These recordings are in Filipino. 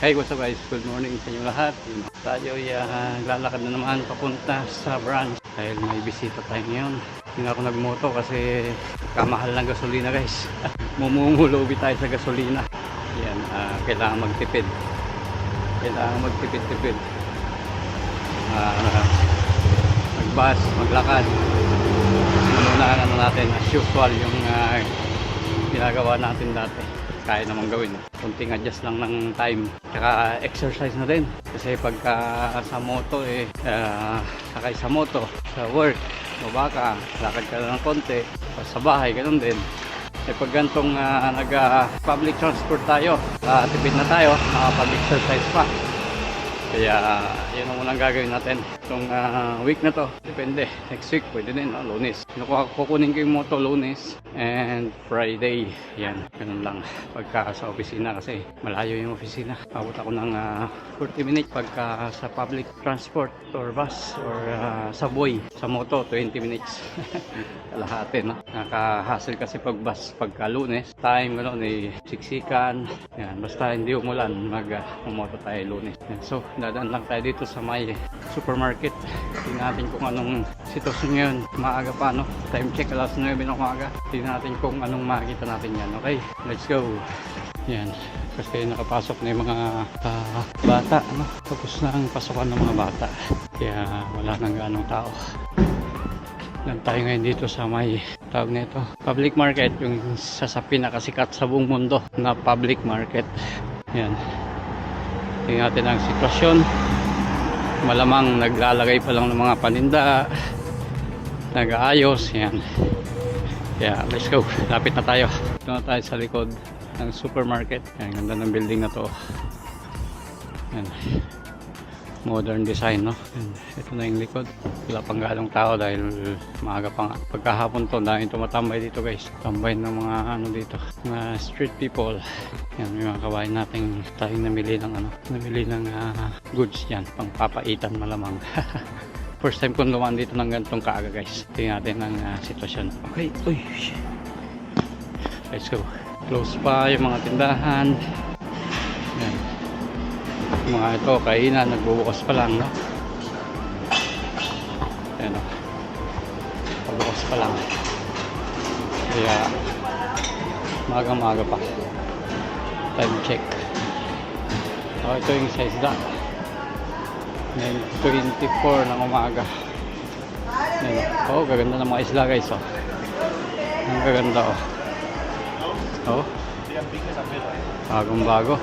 Hey, what's up guys? Good morning sa inyo lahat. Tayo ay lalakad na naman papunta sa branch dahil may bisita tayo ngayon. Hindi na ako nagmoto kasi kamahal ng gasolina guys. Mumumulobi tayo sa gasolina. Yan, kailangan magtipid. Kailangan magtipid-tipid. Magbus, maglakad. Muna ano natin as usual yung ginagawa natin dati. Kaya naman gawin. Kunting adjust lang ng time. Tsaka exercise na din. Kasi pagka sa moto sakay sa moto, sa work, baba ka, lakad ka lang ng konti. Sa bahay, ganun din. Pag gantong public transport tayo, tipid na tayo, makapag-exercise pa. Kaya yun ang unang gagawin natin itong week na to. Depende, next week pwede din, Lunes. Kukunin ko yung moto Lunes and Friday. Yan, ganun lang pagka sa opisina kasi malayo yung opisina. Abot ako ng 40 minutes pagka sa public transport or bus or subway. Sa moto 20 minutes. Kalahati, no? Nakaka-hassle kasi pag bus pagka Lunes. Time gano'n siksikan. Yan, basta hindi umulan mag-moto tayo Lunes. Yan. So dadaan lang tayo dito sa may supermarket. Tingnan natin kung anong sitwasyon ngayon. Maaga pa, no? Time check alas 9 ng umaga. Tingnan natin kung anong makikita natin yan. Okay, let's go. Yan, kasi nakapasok na yung mga bata, no? Tapos na ang pasokan ng mga bata. Kaya wala nang ganong tao. Yan tayo ngayon dito sa may tawag nito public market, yung sa pinakasikat sa buong mundo na public market. Yan, tingnan natin ang sitwasyon. Malamang naglalagay pa lang ng mga paninda, nag-aayos. Yan, kaya let's go, lapit na tayo. Ito na tayo sa likod ng supermarket. Yan, ganda ng building na to. Yan, modern design, no? And ito na yung likod. Wala pang galong tao dahil maaga pa nga. Pagkahapon to, daming tumatambay dito guys. Tambay ng mga ano dito, mga street people. Yan, may mga kawain nating tayong namili ng goods yan, pang papaitan malamang. First time kong lumaan dito ng ganitong kaaga guys. Tingnan natin ang sitwasyon. Okay, uy, let's go. Close pa yung mga tindahan. Yan, mga ito kainan, nagbubukas pa lang, no? Ayan, no? Pagbukas pa lang, kaya maga-maga pa. Time check. Ito yung size da 9:24 ng umaga. Ayan, no? Gaganda ng mga isla guys, oh. Ang gaganda, oh. Bagong bago.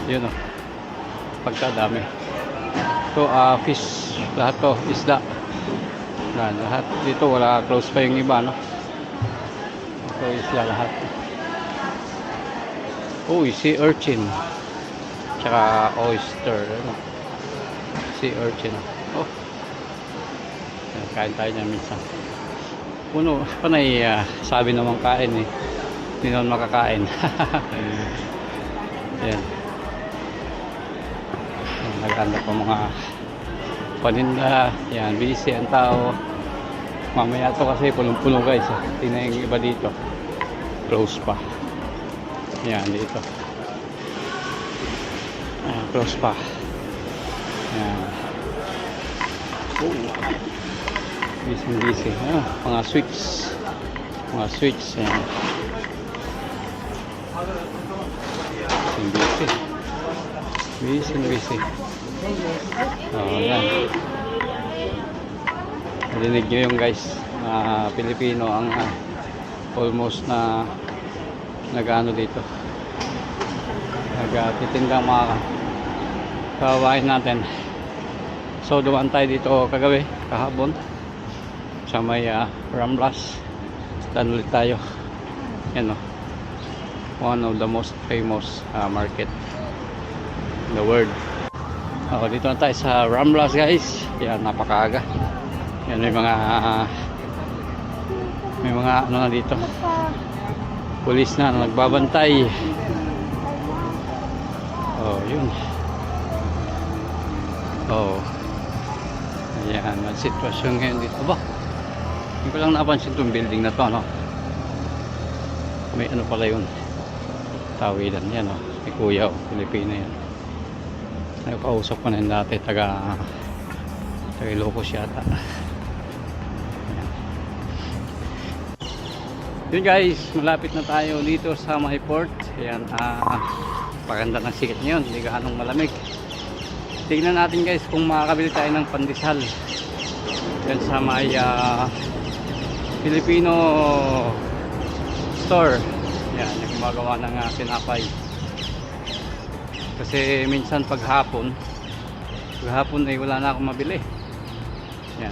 Yun, oh, pagkadami. Ito fish, lahat to isda. Lahat dito, wala, close pa yung iba, no? Ito isla lahat. Uy, sea urchin tsaka oyster, ano? Sea urchin, oh. Kain tayo niyan minsan. Puno, panay sabi naman kain, hindi naman makakain. Yan, naganda pa mga paninda. Yan, busy ang tao. Mamaya to kasi punong-puno guys. Tingnan yung iba dito, close pa. Yan, dito. Ayan, close pa. Yan. Busy. Mga switch. Yan. Busy. Yan. Narinig nyo yung guys, Pilipino ang almost na nag-ano dito, nagtitinda mga kawain natin. So dumaan tayo dito kagabi, kahapon sa may Ramblas. Dan ulit tayo. Yan, no? One of the most famous market in the world. Dito na tayo sa Ramblas guys. Yan, napakaaga. Yan, may mga ano na dito, pulis na nagbabantay. Yun. Ayan, ang sitwasyon ngayon dito. Hindi ko lang napansin itong building na to, no? May ano pala yun, tawilan. Yan, May kuya, oh, Pilipino yan. Nakausap ko na yun dati, taga Ilocos yata. Ayan. Yun guys, malapit na tayo dito sa May Port. Ayan, paganda ng sikat ngayon, hindi gaanong malamig. Tingnan natin guys kung makakabili tayo ng pandesal. Yan sa may Filipino store. Yan, yung gumagawa ng tinapay. Kasi minsan paghapon ay wala na akong mabili. Yan.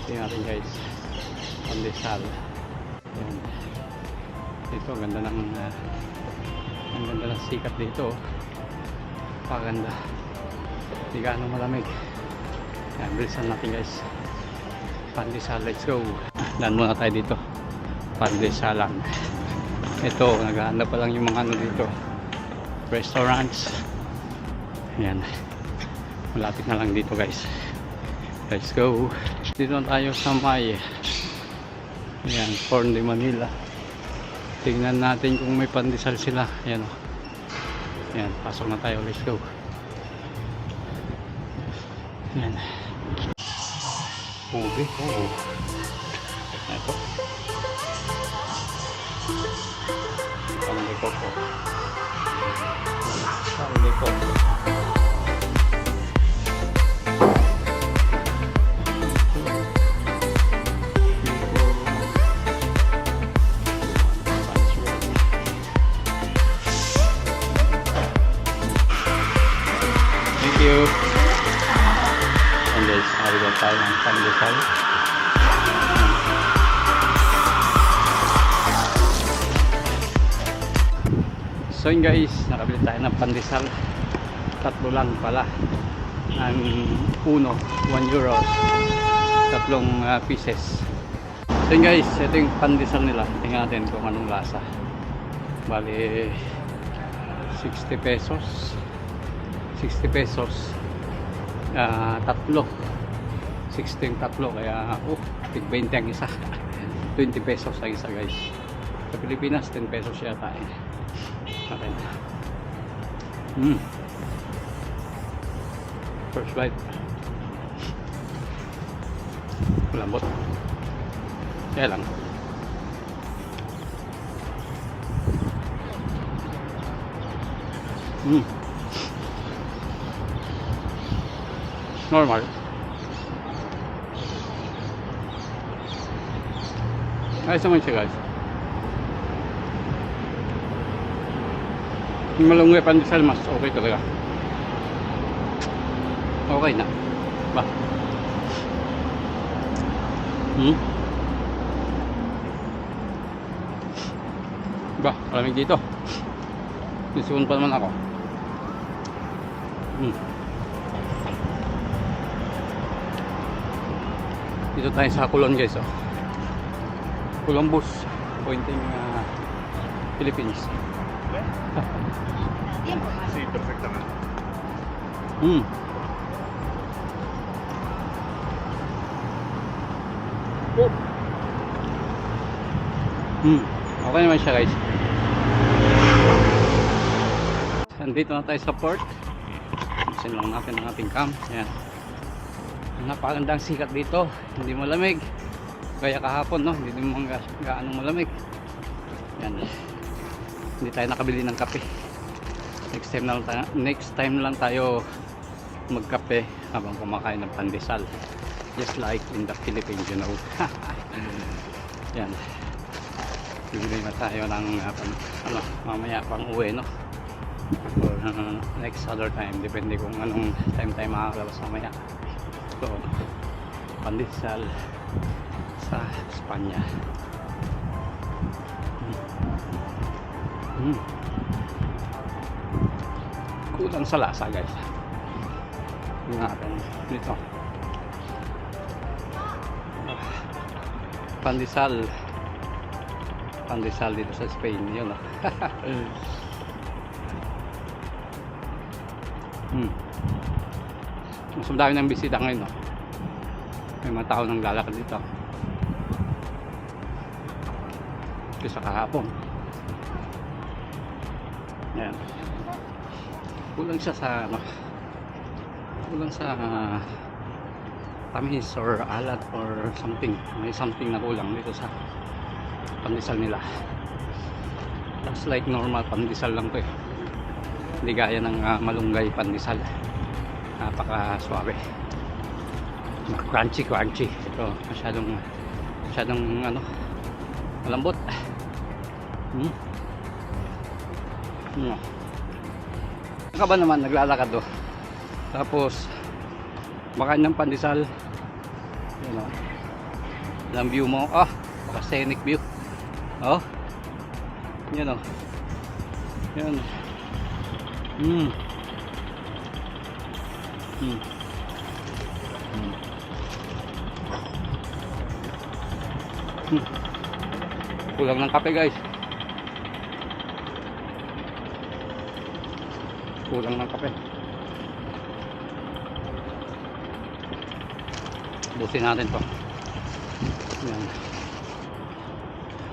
Tingnan natin guys. Pandesal. Yan. Dito ang ganda ng sikat dito. Paganda. Hindi gaano malamig. Yan, bilisan natin guys. Pandesal, let's go. Dan muna tayo dito. Pandesalan. Ito, naghahanda pa lang yung mga ano dito. Restaurants. Yan. Malapit na lang dito guys. Let's go. Dito na tayo sa may yan, Corn de Manila. Tingnan natin kung may pandesal sila. Yan o. Yan, pasok na tayo. Let's go. Yan. Ube. Oh. Ito. Panglikot po. Panglikot. Thank you. And guys, haliwan tayo ng pandesal. So yun guys, nakabili tayo ng pandesal. Tatlo lang pala. Ang uno, 1 euro. Tatlong pieces. So yun guys, ito yung pandesal nila. Tingnan natin kung anong lasa. Bali 60 pesos. 60 pesos. Tatlo. 16 tatlo. Kaya, tig 20 ang isa. 20 pesos ang isa guys. Sa Pilipinas, 10 pesos yata eh. Okay na. First bite. Lambot. Kaya lang. Normal. Ayos naman siya guys. Yung malunggay pandesal mas okay talaga. Okay na. Ba? Ba, malamig dito. Nisuon pa naman ako. Dito tayo sa Kulon guys, oh. Columbus, pointing Philippines. Sí, perfectamente. Okay naman siya guys. Nandito na tayo sa port. Isin lang natin ang ating cam. Yan. Napakagandang sikat dito. Hindi malamig. Kaya kahapon no, hindi naman gaano malamig. Yan. Hindi tayo nakabili ng kape. Next time lang tayo magkape habang kumakain ng pandesal. Just like in the Philippines, you know. Yan. Bibili na tayo ng mamaya pang uwi, no? Or next other time, depende kung anong time tayo makakalabas mamaya. So, pandesal sa Espanya. Kulang sa lasa guys. Tingnan natin dito. Pandesal dito sa Spain yun. Mas madami ng bisita ngayon, no? May mga tao nang lalakad dito kaysa kahapon. Yan. Kulang siya sa ano, kulang sa tamis or alat or something. May something na kulang dito sa pandesal nila. That's like normal pandesal lang to eh. Hindi gaya ng malunggay pandesal. Napaka suabe, crunchy crunchy. Ito masyadong ano, malambot. Ka ba naman naglalakad do, tapos makain ng pandesal, yun o, ilang view mo, baka scenic view, yun o, yun. Kulang ng kape guys, kulang ng kape. Busin natin to. Yan.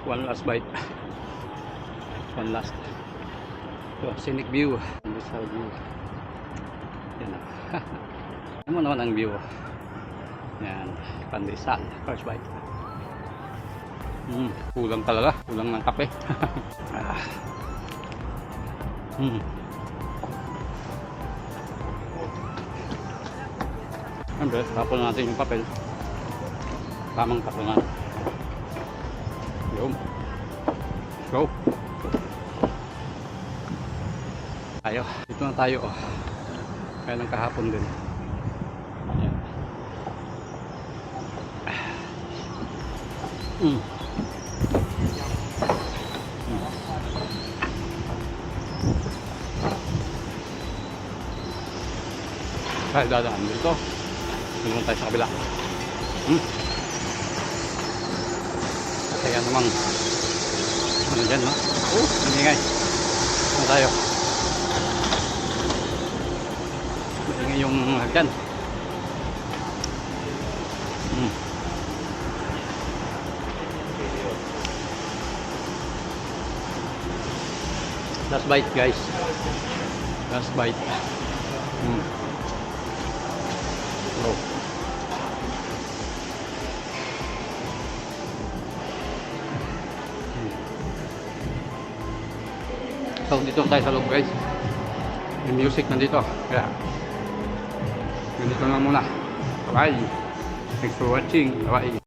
One last bite, one last. So, scenic view, pandesal view. Yan na. Ano naman ang view. Yan, pandesal, first bite. Kulang talaga, kulang ng kape. Siyempre, tapon natin yung papel. Tamang tapunan. Yun. Go. Tayo. Dito na tayo. Kaya ng kahapon din. Ayan. Kaya dadaan dito. Tulungan tayo sa kabila. Kaya namang ano dyan, no? Maningay. Ano tayo? Maningay yung hagdan. Last bite guys. Last bite. Oh. So dito tayo sa loob guys. Yung music nandito. Kaya ganito na muna. Bye. Thanks for watching. Bye.